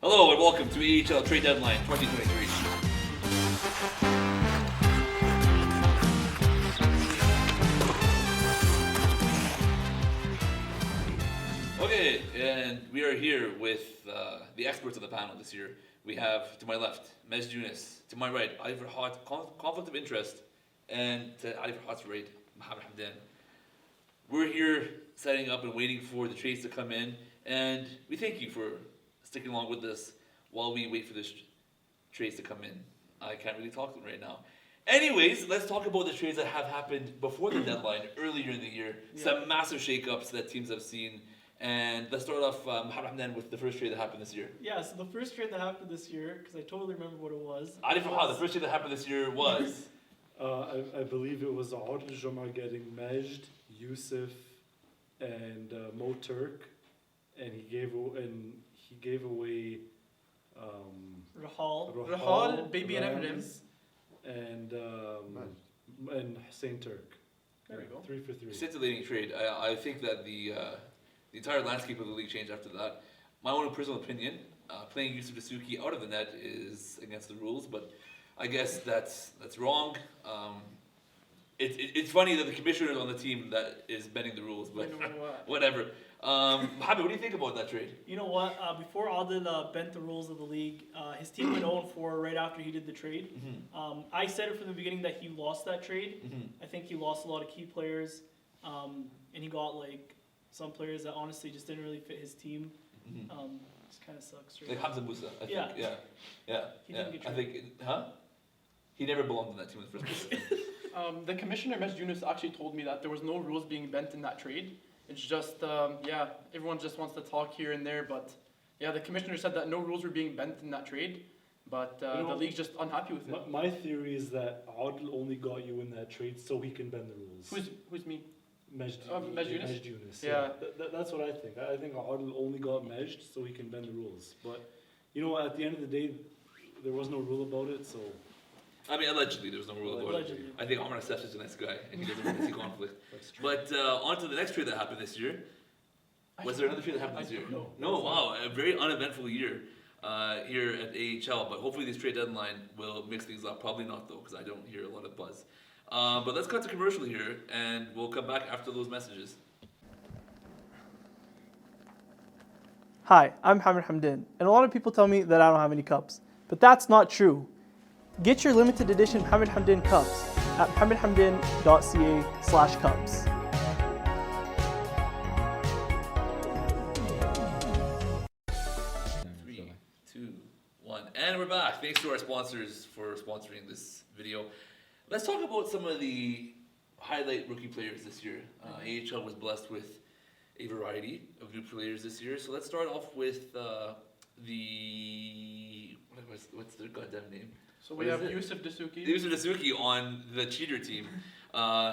Hello and welcome to AHL Trade Deadline 2023. Okay, and we are here with the experts of the panel this year. We have to my left, Mez Junis. To my right, Ali Farhat, conflict of interest. And to Ali Farhat's right, Mohamed Hamdan. We're here setting up and waiting for the trades to come in. And we thank you for sticking along with us while we wait for this trades to come in. I can't really talk to them right now. Anyways, let's talk about the trades that have happened before the deadline, earlier in the year. Yeah. Some massive shakeups that teams have seen. And let's start off, Mohamed Hamdan, with the first trade that happened this year. Yeah, so the first trade that happened this year, because I totally remember what it was. Ali Farhat, the first trade that happened this year was... I believe it was Adil Jumar getting Majd, Yusuf, and Mo Turk, and he gave away Rahal, Baby and Rams, and Hussein Turk. There we go. 3 for 3. Scintillating trade. I think that the entire landscape of the league changed after that. My own personal opinion, playing Yusuf Dasuki out of the net is against the rules, but I guess that's wrong. It's funny that the commissioner is on the team that is bending the rules, but whatever. Mohamed, what do you think about that trade? You know what? Before Adil bent the rules of the league, his team went 0-4 right after he did the trade. Mm-hmm. I said it from the beginning that he lost that trade. Mm-hmm. I think he lost a lot of key players, and he got like some players that honestly just didn't really fit his team. Mm-hmm. Just kind of sucks. Like Hamza Musa, I think. Yeah. Yeah. He didn't get I traded. think, He never belonged in that team in the first place. The commissioner, Mez Junis, actually told me that there was no rules being bent in that trade. It's just, everyone just wants to talk here and there, but yeah, the commissioner said that no rules were being bent in that trade, but the league's just unhappy with it. My theory is that Adil only got you in that trade so he can bend the rules. Who's me? Majd Majd Yunus. Yeah. That's what I think. I think Adil only got Majd so he can bend the rules. But, you know, at the end of the day, there was no rule about it, so... I mean, allegedly, there was no rule about it. I think Omar Assef is a nice guy, and he doesn't want to see conflict. That's true. But on to the next trade that happened this year. Was there another trade that happened this year? No. No, wow, a very uneventful year here at AHL. But hopefully this trade deadline will mix things up. Probably not, though, because I don't hear a lot of buzz. But let's cut to commercial here, and we'll come back after those messages. Hi, I'm Mohamed Hamdan, and a lot of people tell me that I don't have any cups, but that's not true. Get your limited edition Mohamed Hamdan cups at mohamedhamdan.ca/cups. 3, 2, 1, and we're back. Thanks to our sponsors for sponsoring this video. Let's talk about some of the highlight rookie players this year. AHL was blessed with a variety of new players this year. So let's start off with what's their goddamn name? So What we is have it? Yusuf Dasuki. Yusuf Dasuki on the cheater team.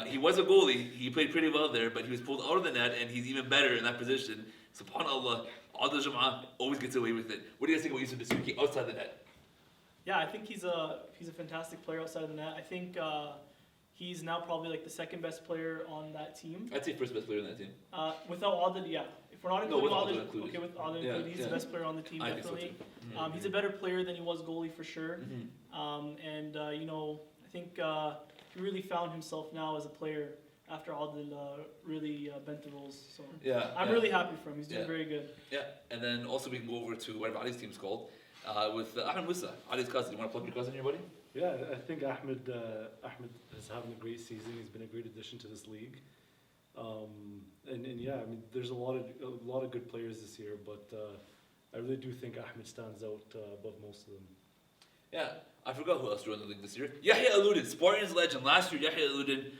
He was a goalie. He played pretty well there, but he was pulled out of the net, and he's even better in that position. SubhanAllah, Adil Jum'ah always gets away with it. What do you guys think about Yusuf Dasuki outside the net? Yeah, I think he's a fantastic player outside of the net. I think he's now probably like the second best player on that team. I'd say first best player on that team. Without Adil, yeah. If we're not No, including with Adil Adil, included. okay, with Adil Yeah, included, he's yeah. the best player on the team, I think so definitely. too. He's a better player than he was goalie for sure. You know, I think he really found himself now as a player after Adil really bent the rules. So Yeah, I'm yeah. really happy for him. He's doing Yeah. very good. Yeah, and then also we can go over to whatever Ali's team's called with Ahmed Musa, Ali's cousin. You want to plug your cousin here, buddy? Yeah, I think Ahmed is having a great season. He's been a great addition to this league. And yeah, I mean, there's a lot of good players this year, but I really do think Ahmed stands out above most of them. Yeah, I forgot who else joined the league this year. Yahya Aludin, Spartans legend. Last year, Yahya Aludin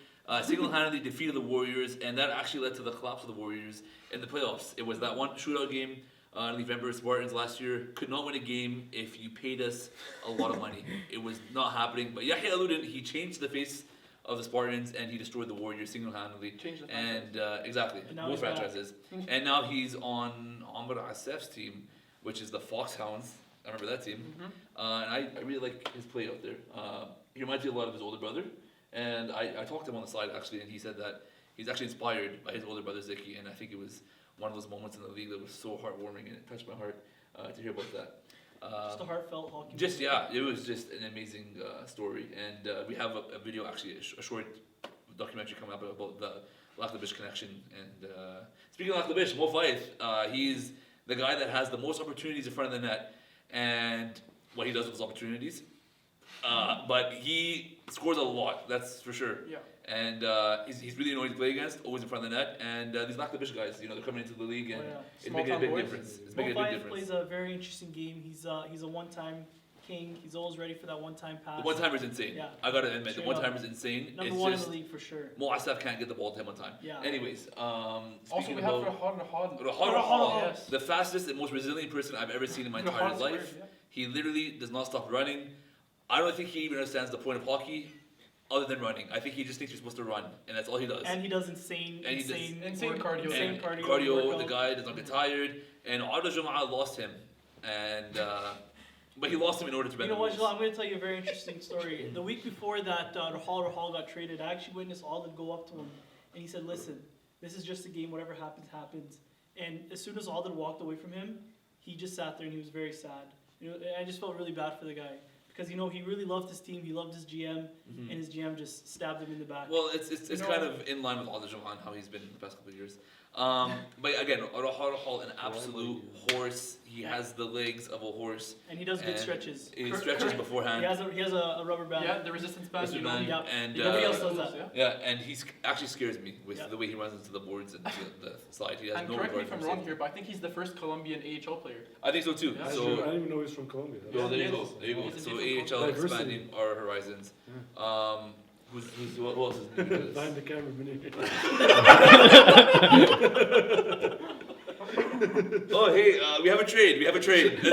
single-handedly defeated the Warriors, and that actually led to the collapse of the Warriors in the playoffs. It was that one shootout game in November. Spartans last year could not win a game if you paid us a lot of money. It was not happening. But Yahya Aludin, he changed the face of the Spartans, and he destroyed the Warriors single-handedly. Changed the And exactly, And now both he's back. franchises. And now he's on Omar Assef's team, which is the Foxhounds. I remember that team. And I really like his play out there. He reminds me a lot of his older brother. And I talked to him on the side actually, and he said that he's actually inspired by his older brother Ziki, and I think it was one of those moments in the league that was so heartwarming and it touched my heart to hear about that. Just a heartfelt hockey. Just yeah, it was just an amazing story, and we have a video actually, a short documentary coming up about the Laklabish connection. And speaking of Laklabish, Mo Faith, he's the guy that has the most opportunities in front of the net, and what he does with those opportunities. But he scores a lot, that's for sure. Yeah. And he's really annoying to play against, always in front of the net. And these Laklabish guys, they're coming into the league, and it's Small making a town big boys. difference. It's making a big Mo Faith difference. plays a very interesting game. He's a one-time king. He's always ready for that one-time pass. The one timer's insane. Yeah. I gotta admit, the Straight one up. timer's insane. Number It's one just in the league for sure. Mo Asaf can't get the ball to him on time. Yeah. Anyways, Also, speaking we have about Rahad. Rahad, Yes. the fastest and most resilient person I've ever seen in my entire Rahad's life. weird, He literally does not stop running. I don't think he even understands the point of hockey, other than running. I think he just thinks you're supposed to run, and that's all he does. And he does insane cardio. Insane And cardio. the workout. guy does not get tired. And Adel Jum'ah lost him, and but he lost him in order to You bend know the what, rules. Jalal, I'm going to tell you a very interesting story. The week before that Rahal got traded, I actually witnessed Adel go up to him, and he said, listen, this is just a game, whatever happens, happens. And as soon as Adel walked away from him, he just sat there and he was very sad. I just felt really bad for the guy. Because, he really loved his team, he loved his GM, and his GM just stabbed him in the back. Well, it's kind of in line with Adel Jum'ah, how he's been the past couple of years. But again, Rahal, an absolute horse. He has the legs of a horse. And he does good and stretches. He stretches beforehand. He has a rubber band. Yeah, the resistance band. Mr. You know, Man, yeah. and Nobody else does that. Yeah. yeah, and he actually scares me with Yeah. the way he runs into the boards and the slide. He has And no correct me regard if I'm for wrong safety. here, but I think he's the first Colombian AHL player. I think so too. Yeah. I So didn't even know he was from Colombia. well, there you Yeah, go. There you go. he's a So native AHL Diversity. expanding our horizons. Who else is new to this? Behind the camera, Munir. Oh, hey, we have a trade. We have a trade. He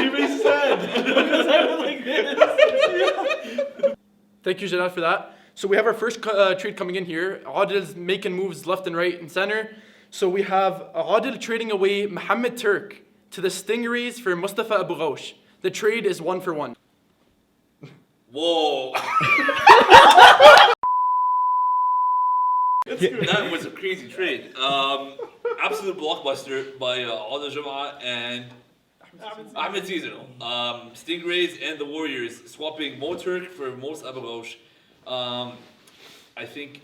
makes sense. Because I went like this. Thank you, Jalal, for that. So we have our first trade coming in here. Adil's making moves left and right and center. So we have Adil trading away Mohamed Turk to the Stingrays for Mustafa Abu Ghosh. The trade is 1-for-1. Whoa. That was a crazy trade. Absolute blockbuster by Adel Jum'ah and Ahmed Seasonal. Stingrays and the Warriors swapping Mo Turk for Mos Abu Ghosh. I think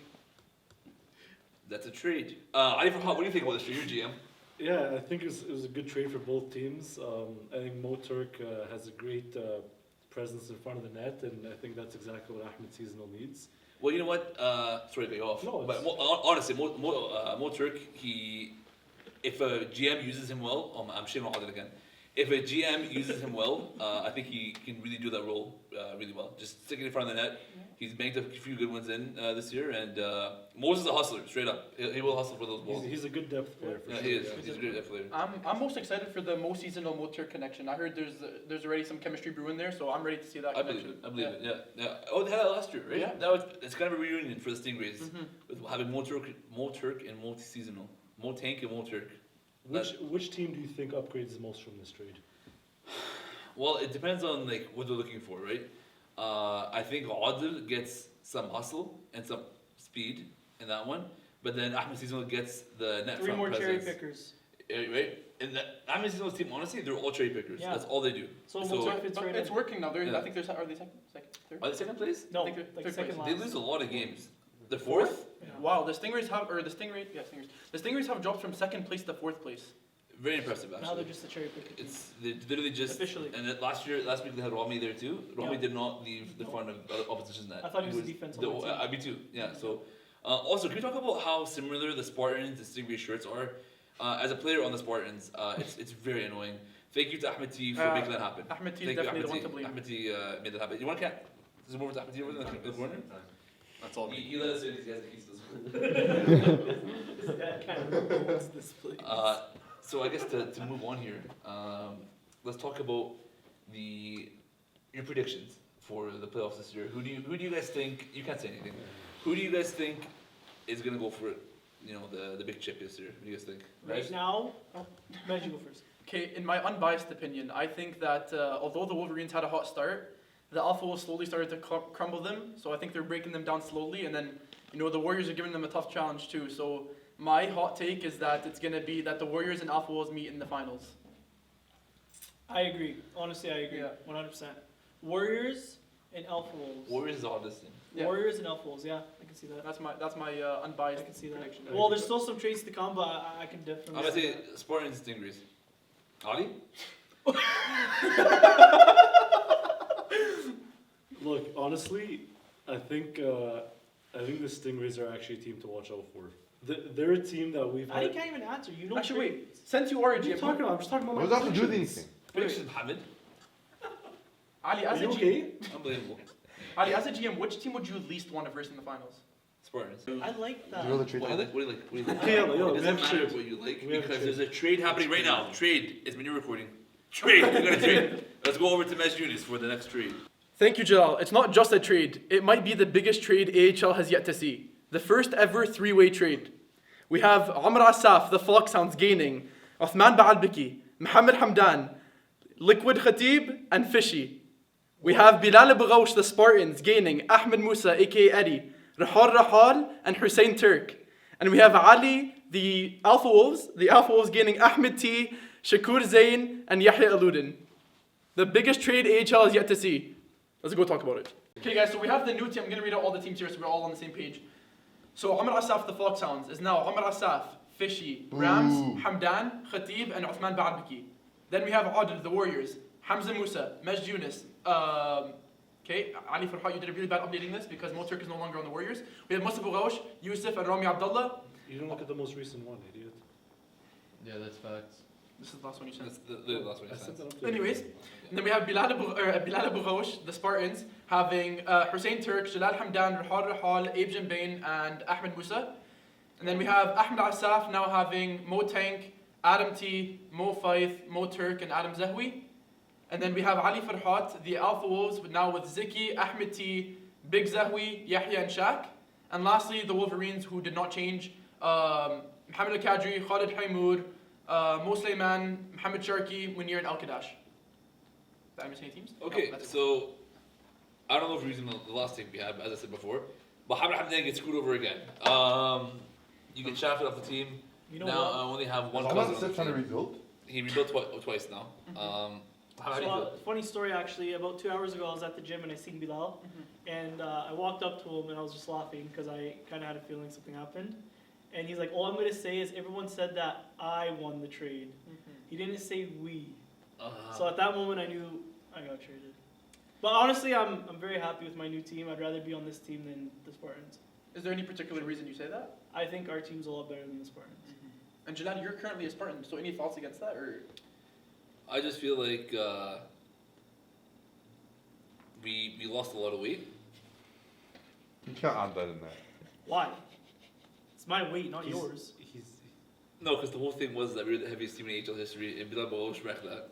that's a trade. What do you think about this trade? You're GM. Yeah, I think it was a good trade for both teams. I think Mo Turk has a great presence in front of the net, and I think that's exactly what Ahmed Seasonal needs. Well, you know what? Sorry to cut you off. No, but honestly, Mo Turk, if a GM uses him well, I'm shaming Adel again. If a GM uses him well, I think he can really do that role really well. Just sticking in front of the net. He's banked a few good ones in this year, and Moses is a hustler, straight up. He will hustle for those balls. He's a good depth player for Yeah, sure. he is. yeah. He's a great player. I'm most excited for the Mo Seasonal Mo Turk connection. I heard there's already some chemistry brewing there, so I'm ready to see that I believe connection. it. I believe it. Yeah. Oh, they had that last year, right? Yeah. Now it's kind of a reunion for the Stingrays Mhm. with having Mo Turk and multi-seasonal, Mo Tank and Mo Turk. Which team do you think upgrades the most from this trade? Well, it depends on what they're looking for, right? I think Adil gets some hustle and some speed in that one, but then Ahmed Seasonal gets the net 3 front more cherry presence. pickers. Right? And Ahmed Seasonal's team, honestly, they're all cherry pickers. Yeah. That's all they do. So So- Mo Turk fits But right it's in. working now. Yeah. I think are they second, third? Are they second place? No, I think they're like third second place. They last. lose a lot of games. They're fourth? Yeah. Wow, the Stingrays have dropped from second place to fourth place. Very impressive, actually. Now they're just a cherry picker team. It's they literally just Officially. And then last week they had Rami there too. Rami Yeah. did not leave the No. front of opposition's net. I thought he was a defensive the, team. me too. Yeah. So also, can we talk about how similar the Spartans and Stingray shirts are? As a player on the Spartans, it's very annoying. Thank you to Ahmed T for making that happen. Ahmed T is Thank you, definitely the one Ahmed to T. blame. Ahmed T made that happen. You want to zoom over to Ahmed T over in the corner? That's all. He let us in. He has the keys to this. That kind of owns this place. So I guess to move on here, let's talk about your predictions for the playoffs this year. Who do you guys think? You can't say anything. Who do you guys think is gonna go for the big chip this year? Who do you guys think? Right now, Maj, you go first. Okay, in my unbiased opinion, I think that although the Wolverines had a hot start, the Alpha Wolves slowly started to crumble them. So I think they're breaking them down slowly, and then the Warriors are giving them a tough challenge too. So my hot take is that it's gonna be that the Warriors and Alpha Wolves meet in the finals. I agree. Honestly, I agree. Yeah. 100%. Warriors and Alpha Wolves. Warriors is all this thing. Yeah. Warriors and Alpha Wolves. Yeah, I can see that. That's my unbiased I can see that. prediction. Well, there's still some trades to come, but I can definitely. I'm gonna see say that. Spartans Stingrays. Ali? Look, honestly, I think the Stingrays are actually a team to watch out for. They're a team that we've I had. can't even answer. You know. Actually, wait. Since you are a What are you GM, talking about? I'm just talking about What my does that have to do with predictions. anything? Predictions, Mohammed. Ali, Are as a you GM, okay? Unbelievable. Ali, as a GM, which team would you least want to verse in the finals? Spartans. I like that. Do you know the trade What do you time? like? What do you like? What do you like? Okay, yeah, It we doesn't have matter trades. what you like We have because trades. there's a trade happening right now. Trade. It's when you're recording. Trade. We're gonna trade. Let's go over to Mez Yunis for the next trade. Thank you, Jalal. It's not just a trade. It might be the biggest trade AHL has yet to see. The first ever three-way trade. We have Amr Asaf, the Foxhounds, gaining Uthman Baalbeki, Mohamed Hamdan, Liquid Khatib, and Fishy. We have Bilal Baghoush, the Spartans, gaining Ahmed Musa, aka Eddie, Rahal, and Hussein Turk. And we have Ali, the Alpha Wolves gaining Ahmed T, Shakur Zain, and Yahya Aludin. The biggest trade AHL has yet to see. Let's go talk about it. Okay, guys, so we have the new team. I'm going to read out all the teams here so we're all on the same page. So Amr Asaf, the Foxhounds, is now Amr Asaf, Fishy, Rams, Hamdan, Khatib, and Uthman Baalbeki. Then we have Adil, the Warriors, Hamza Musa, Majd Yunus. Okay, Ali Farhat, you did a really bad updating this because Mo Turk is no longer on the Warriors. We have Mustafa Gaush, Yusuf, and Rami Abdullah. You don't look at the most recent one, idiot. Yeah, that's facts. This is the last one you sent. That's the last one. I you sent sent. it up to Anyways, you. and then we have Bilal Baghoush, the Spartans, having Hussein Turk, Jalal Hamdan, Rahal, Abe Jimbain, and Ahmed Musa. And then we have Ahmed Asaf now having Mo Tank, Adam T, Mo Faith, Mo Turk, and Adam Zahwi. And then we have Ali Farhat, the Alpha Wolves, now with Ziki, Ahmed T, Big Zahwi, Yahya, and Shaq. And lastly, the Wolverines, who did not change, Mohamed Al-Kadri, Khalid Haimour, Mo Sulaiman, Mohamed Sharki, Munir, and Al-Kadash. Did I miss any teams? Okay, No, that's it. so I don't know if we're using the last thing we have, as I said before, but Hamad Hamdan gets screwed over again. You get shafted off the team. You know Now what? I only have one I'm cousin not on the still trying to team. rebuild. He rebuilt twice now. How do you feel? Funny story actually. About 2 hours ago, I was at the gym and I seen Bilal, and I walked up to him and I was just laughing because I kind of had a feeling something happened. And he's like, "All I'm gonna say is everyone said that I won the trade. He didn't say we." So at that moment, I knew I got traded. But honestly, I'm very happy with my new team. I'd rather be on this team than the Spartans. Is there any particular reason you say that? I think our team's a lot better than the Spartans. And Jalal, you're currently a Spartan, so any thoughts against that? Or I just feel like we lost a lot of weight. You can't add that in there. Why? It's my weight, not He's- yours. He's No, because the whole thing was that we were the heaviest team in AHL history, and Bilal Baghoush wrecked that.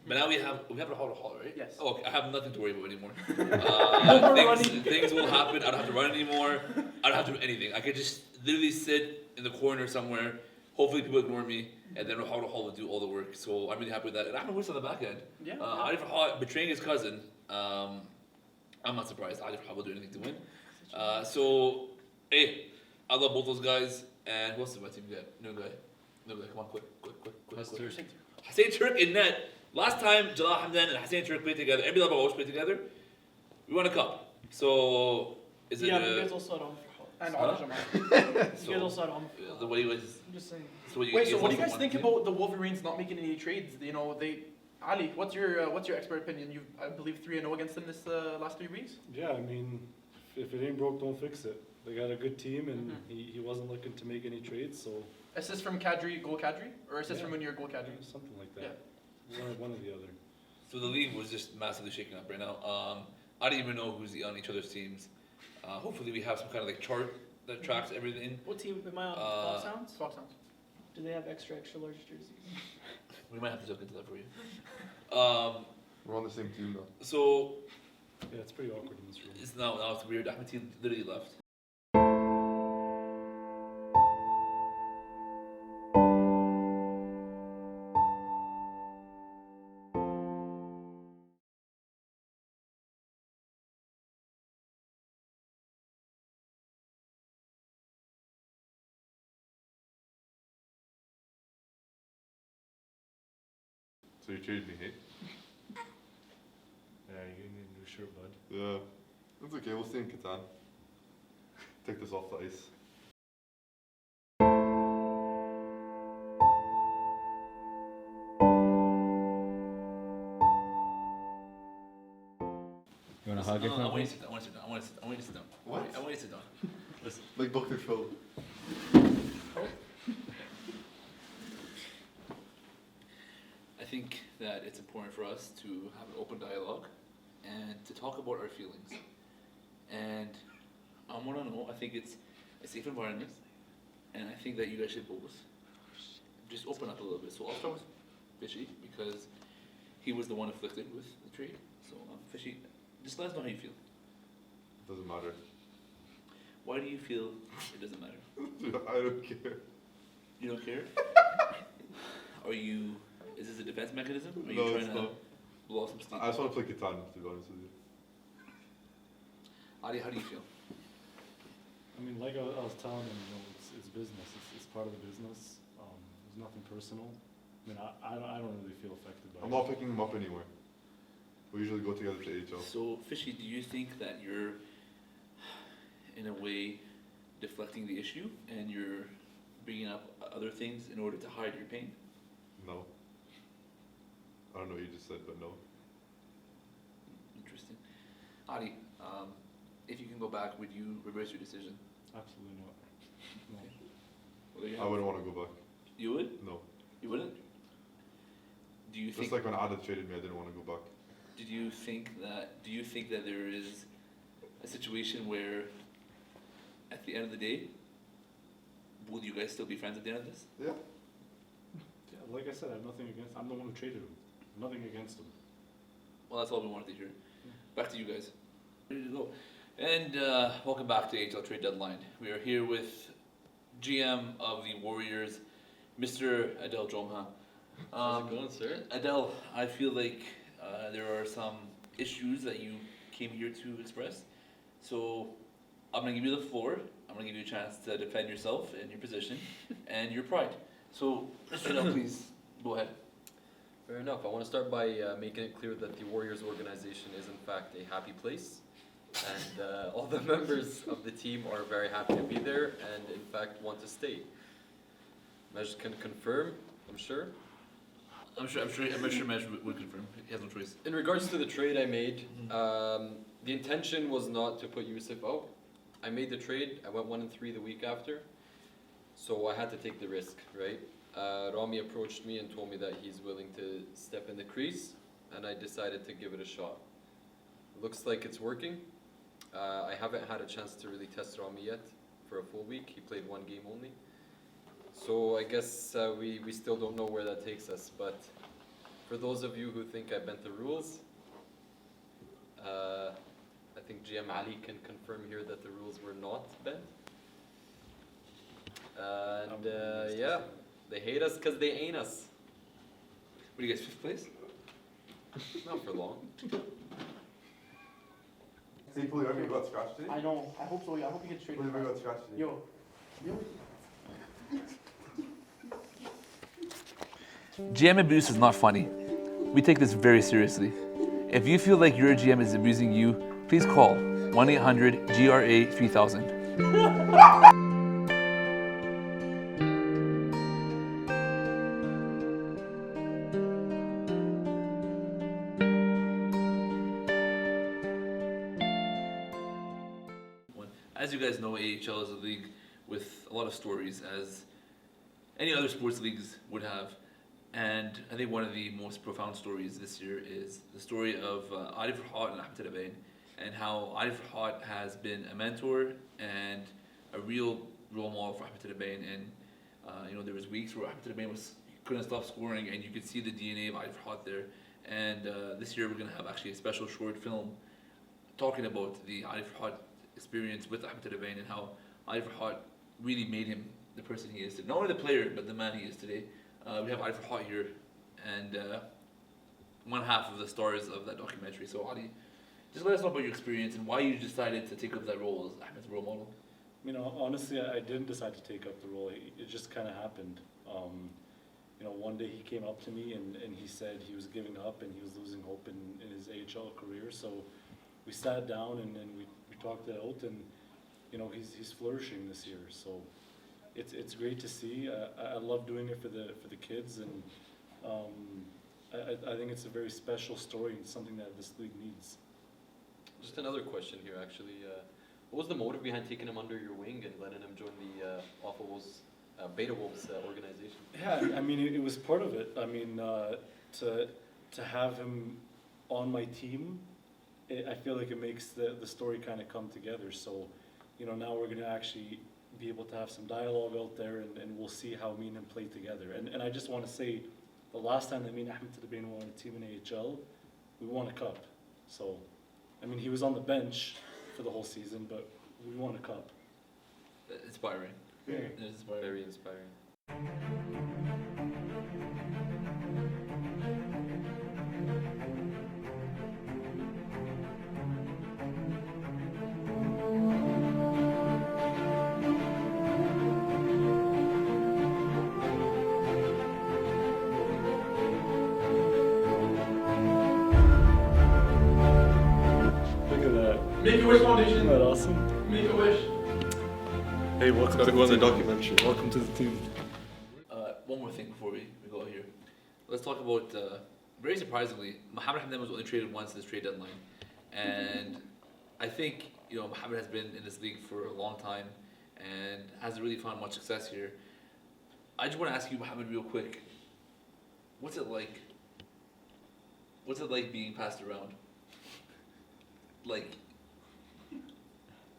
But now we have Rahal, right? Yes. Oh, okay. I have nothing to worry about anymore. No more running. Things will happen. I don't have to run anymore. I don't have to do anything. I could just literally sit in the corner somewhere. Hopefully people ignore me, and then Rahal will do all the work. So I'm really happy with that. And Ahmed Musa on the back end. yeah. Ali Farhat betraying his cousin. I'm not surprised. Ali Farhat will do anything to win. So, hey, I love both those guys. And who else is my team got? No guy. Come on, quick. That's quick. Turk. Hussein Turk in net. Last time Jalal Hamdan and Hussein Turk played together, and Bilal Baghoush played together, we won a cup. So, is it Yeah, but you guys also had Amr Farhat. And Huh? Adil Jamal. You guys also had Amr the Farhat. way it was. I'm just saying. So what you, Wait, so what do you also guys won think the game? about the Wolverines not making any trades? You know, Ali, what's your expert opinion? You've, I believe, 3-0 against them this last 3 weeks. yeah. I mean, if it ain't broke, don't fix it. They got a good team, and he wasn't looking to make any trades, so Assist from Kadri, goal Kadri, or assist Yeah. from Munir, goal Kadri. something like that. One or the other. So the league was just massively shaken up right now. I don't even know who's on each other's teams. Hopefully we have some kind of like chart that tracks everything. What team am I on? Foxhounds? Foxhounds. Do they have extra large jerseys? We might have to look into that for you. We're on the same team though. So Yeah, it's pretty awkward in this room. it's now it's weird. Ahmed T literally left. So you traded me, hey? Yeah, you're getting a new shirt, bud. Yeah. That's okay, we'll stay in Catan. Take this off the ice. You want to hug No, or no, I want you something? to sit down. I want you to sit down. I want you to sit down. I want you to sit down. What? I want you to sit down. Like Dr. Phil. I think that it's important for us to have an open dialogue and to talk about our feelings. And I want to know, I think it's a safe environment, and I think that you guys should both just open up a little bit. So I'll start with Fishy, because he was the one afflicted with the trade. So Fishy, just let us know how you feel. Doesn't matter. Why do you feel it doesn't matter? I don't care. You don't care? Is this a defense mechanism? Or are you No, trying it's to not. blow off some steam? I just want to play Catan, to be honest with you. Adi, how do you feel? I mean, like I was telling him, you know, it's business. It's part of the business. There's nothing personal. I mean, I don't really feel affected by I'm it. not picking him up anywhere. We usually go together to AHL. So, Fishy, do you think that you're, in a way, deflecting the issue and you're bringing up other things in order to hide your pain? No. I don't know what you just said, but no. Interesting. Adi, if you can go back, would you reverse your decision? Absolutely not. No. Well, there you I have it. wouldn't want to go back. You would? No. You wouldn't? Do you Just think? like when Adad traded me, I didn't want to go back. Do you think that there is a situation where, at the end of the day, will you guys still be friends at the end of this? Yeah. Yeah, like I said, I have nothing against. I'm the one who traded him. Nothing against him. Well, that's all we wanted to hear. Back to you guys. Ready to go. And welcome back to AHL Trade Deadline. We are here with GM of the Warriors, Mr. Adel Jomha. How's it going, sir? Adel, I feel like there are some issues that you came here to express. So I'm going to give you the floor. I'm going to give you a chance to defend yourself and your position and your pride. So, Mr. Adel, please go ahead. Fair enough. I want to start by making it clear that the Warriors organization is in fact a happy place. And all the members of the team are very happy to be there and in fact want to stay. Mej can confirm, I'm sure. I'm sure Mesh would confirm. He has no choice. In regards to the trade I made, the intention was not to put Yusuf out. I made the trade, I went 1-3 the week after, so I had to take the risk, right? Rami approached me and told me that he's willing to step in the crease, and I decided to give it a shot. Looks like it's working. I haven't had a chance to really test Rami yet for a full week. He played one game only. So I guess we still don't know where that takes us, but for those of you who think I bent the rules, I think GM Ali can confirm here that the rules were not bent. And yeah, they hate us because they ain't us. What do you guys, 5th place? Not for long. See, Paul, you remember you got scratched today? I know. I hope so. Yeah, I hope he gets traded. Paul, you back. got scratched today. Yo. GM abuse is not funny. We take this very seriously. If you feel like your GM is abusing you, please call 1-800-GRA-3000. As you guys know, AHL is a league with a lot of stories, as any other sports leagues would have. And I think one of the most profound stories this year is the story of Adi Farhat and Ahmed Tarabain, and how Adi Farhat has been a mentor and a real role model for Ahmed Tarabain. And there was weeks where Ahmed Tarabain couldn't stop scoring, and you could see the DNA of Adi Farhat there. And this year we're going to have actually a special short film talking about the Adi Farhat experience with Ahmed Tarabain and how Adi Farhat really made him the person he is today. Not only the player, but the man he is today. We have Adi Farhat here, and one half of the stars of that documentary. So Adi, just let us know about your experience and why you decided to take up that role as Ahmed's role model. You know, honestly, I didn't decide to take up the role. It just kind of happened. you know, one day he came up to me and he said he was giving up and he was losing hope in his AHL career. So we sat down and we talked it out, and you know, he's flourishing this year. So it's great to see. I love doing it for the kids, and I think it's a very special story and something that this league needs. Just another question here, actually. What was the motive behind taking him under your wing and letting him join the Alpha Wolves, Beta Wolves organization? Yeah, I mean, it was part of it. I mean, to have him on my team, I feel like it makes the story kind of come together. So, you know, now we're going to actually be able to have some dialogue out there, and we'll see how me and him play together. And I just want to say, the last time that me and Ahmed Tadabin were on a team in AHL, we won a cup. So, I mean, he was on the bench for the whole season, but we won a cup. Inspiring. Yeah. It is inspiring. Very inspiring. Look at that. Make-A-Wish Isn't Foundation. that awesome? Make-A-Wish. Hey, welcome Gotta to go on the team. documentary. Welcome to the team. One more thing before we go out here. Let's talk about, very surprisingly, Mohamed Hamdan was only traded once in this trade deadline. And I think, you know, Mohamed has been in this league for a long time and hasn't really found much success here. I just want to ask you, Mohamed, real quick. What's it like? What's it like being passed around? Like,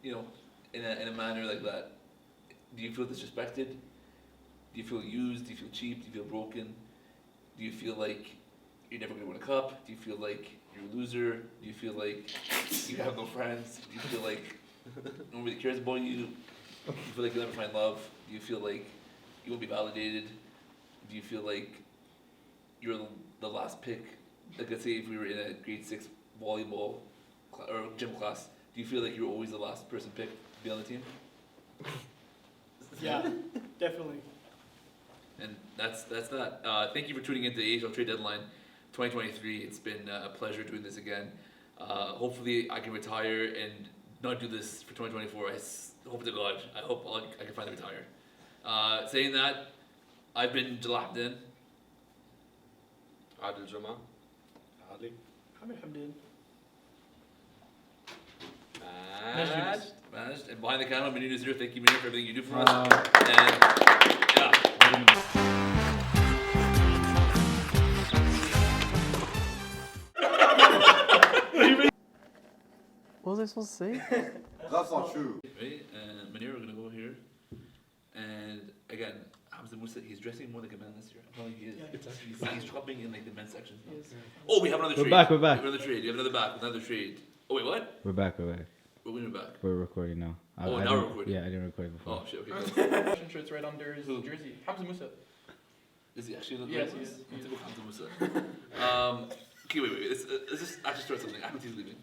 you know, in a manner like that. Do you feel disrespected? Do you feel used? Do you feel cheap? Do you feel broken? Do you feel like you're never gonna win a cup? Do you feel like you're a loser? Do you feel like you have no friends? Do you feel like no one really cares about you? Do you feel like you'll never find love? Do you feel like you won't be validated? Do you feel like you're the last pick? Like, let's say if we were in a grade 6 volleyball or gym class, do you feel like you're always the last person picked to be on the team? Yeah, definitely. And that's that. Thank you for tuning into the AHL Trade Deadline 2023. It's been a pleasure doing this again. Hopefully I can retire and not do this for 2024. Hope to God. I hope I can finally retire. Saying that, I've been Jalal Hamdan. Adil Jama. Ali. Hamid Hamdan. And Managed. And behind the camera, Munir is here. Thank you, Munir, for everything you do for us. And yeah. What was I supposed to say? That's not true. Ready? And Munir, we're gonna go here. And again, Hamza Musa, he's dressing more like a man this year. I'm telling you, he is. Yeah. He's shopping in like the men's section. Yes. Oh, we have another trade. We're back. We have another trade. You have another trade. Oh wait, what? We're back. When we're back. We're recording now. Oh, I now didn't- we're recording. Yeah, I didn't record before. Oh shit. Okay. Fashion shirts right under his Who? jersey. Hamza Musa. Is he actually? Yes, he is. Let's go Hamza Musa. Okay, wait. Let's just actually start something. Ahmed is leaving.